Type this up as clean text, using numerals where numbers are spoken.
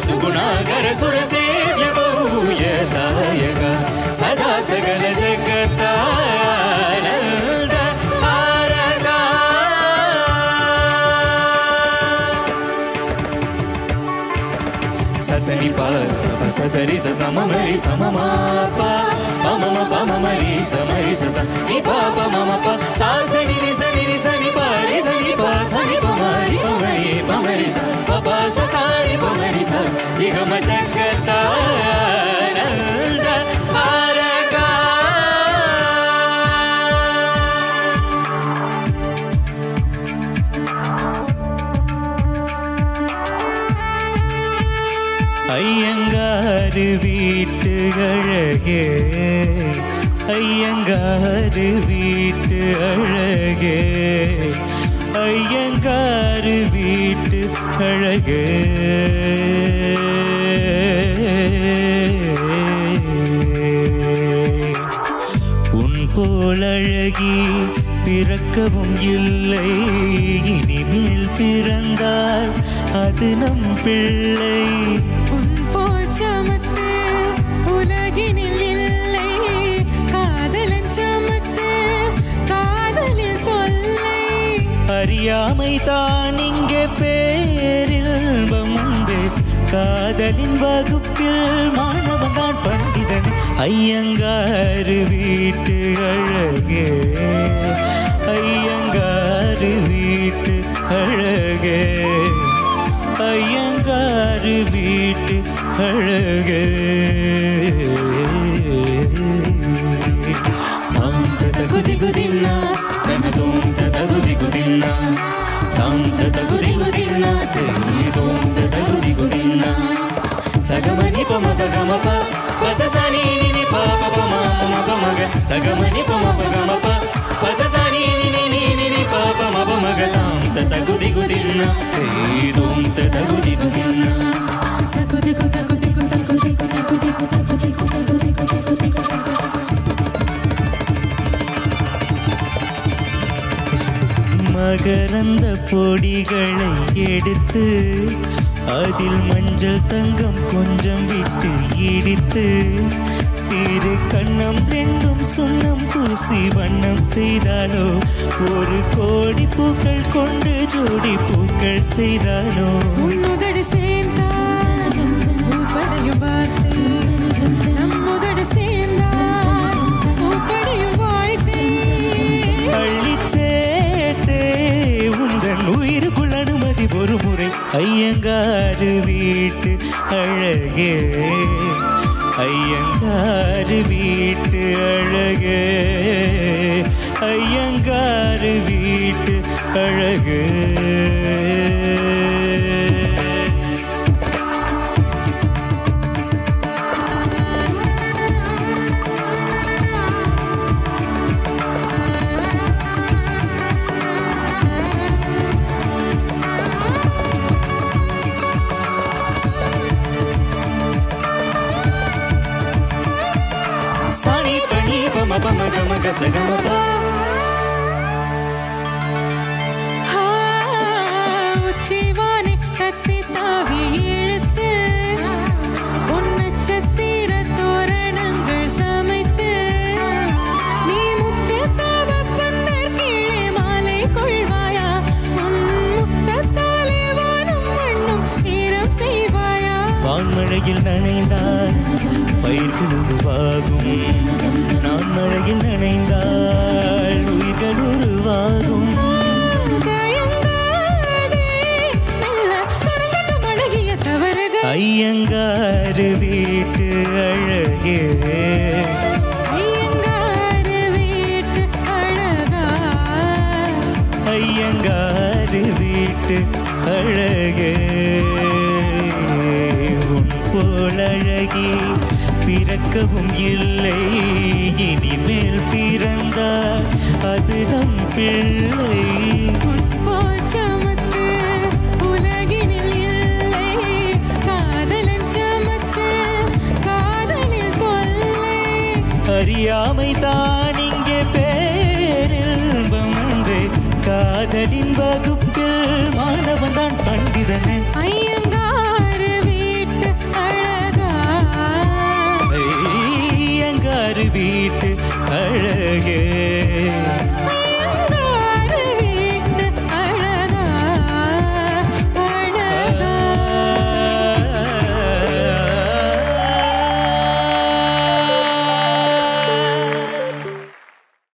सुगुणागर सुरसेव्य बहुयदायक सदा सकल जगतानंद आरगा ससनि प ससरि सममरि सममाप पमम पममरि समरि सस नि प पमम प सासनि नि सनि नि सनि प रि सनि प सनि प मरि पमरि पमरि स प प स सनि पमरि स निगम जगतानंद आरगा ஐயங்காறு வீட்டு அழகே ஐயங்காறு வீட்டு அழகே ஐயங்காறு வீட்டு அழகே உன் போல் அழகி பிறக்கவும் இல்லை இனிமேல் பிறந்தால் அது நம் பிள்ளை சமத்து உலகினில் இல்லை காதலன் சமத்து காதலில் தொல்லை அறியாமை தான் இங்கே பேரில்பம் உண்டு காதலின் வகுப்பில் மாணவன் தான் பண்டிதன் ஐயங்காறு வீட்டு அழகே ஐயங்காறு வீட்டு அழகே ஐயங்காறு வீட்டு அழகே தாம் தத குதி குதின்னா தனதோம் தத குதி குதின்னா தாம் தத குதி குதின்னா தேதோம் தத குதி குதின்னா சகமணி பமக கமப பசசனி நினி பாப பம பம பமக சகமணி பம கமப பசசனி நினி நினி பாப ம பமக தாம் தத குதி குதின்னா தேதோம் தத குதி குதின்னா மகரந்த பொடிகளை எடுத்து அதில் மஞ்சள் தங்கம் கொஞ்சம் விட்டு இடித்து திரு கண்ணம் ரெண்டும் சுண்ணம் பூசி வண்ணம் செய்தாலோ ஒரு கோடி பூக்கள் கொண்டு ஜோடி பூக்கள் செய்தாலோ உன்னுதடு சேர்ந்தால் பூப்படையும் வார்த்தை நம்முதடு சேர்ந்தால் பூப்படையும் வாழ்க்கை அள்ளிச்சேத்தே உந்தன் உயிருக்குள் அனுமதி ஒரு முறை ஐயங்காறு வீட்டு அழகே ஐயங்காறு வீட்டு அழகே ஐயங்காறு வீட்டு அழகே Sani pani pama pama gama gasa gama pa உச்சிவானி தத்தி தாவி இழுத்து உன்னச்சத்திர தோரணங்கள் சமைத்து நீ முத்து தாவ பந்தர் கீழே மாலை கொள்வாயா உன் முத்தத்தாலே வானும் மண்ணும் ஈரம் செய்வாயா வான்மழையில் நனைந்தால் பயிர்கள் உருவாகும் நான் மழையில் நனைந்தால் உயிர்கள் உருவாகும் ஐயங்காறு வீட்டு அழகே ஐயங்காறு வீட்டு அழகா பிரிக்கவும் இல்லை. இனிமேல் பிறந்தால் அது நம் பிள்ளை. உன்போல் சமத்து உலகினில் இல்லை. காதலன் சமத்து காதலில் தொல்லை. அறியாமை தான் இங்கே பேரின்பம் அன்றே. காதலின் வகுப்பில் மாணவன் தான் பண்டிதனே. ஐயங்காறு வீட்டு அழகா, ஐயங்காறு வீட்டு அழகே.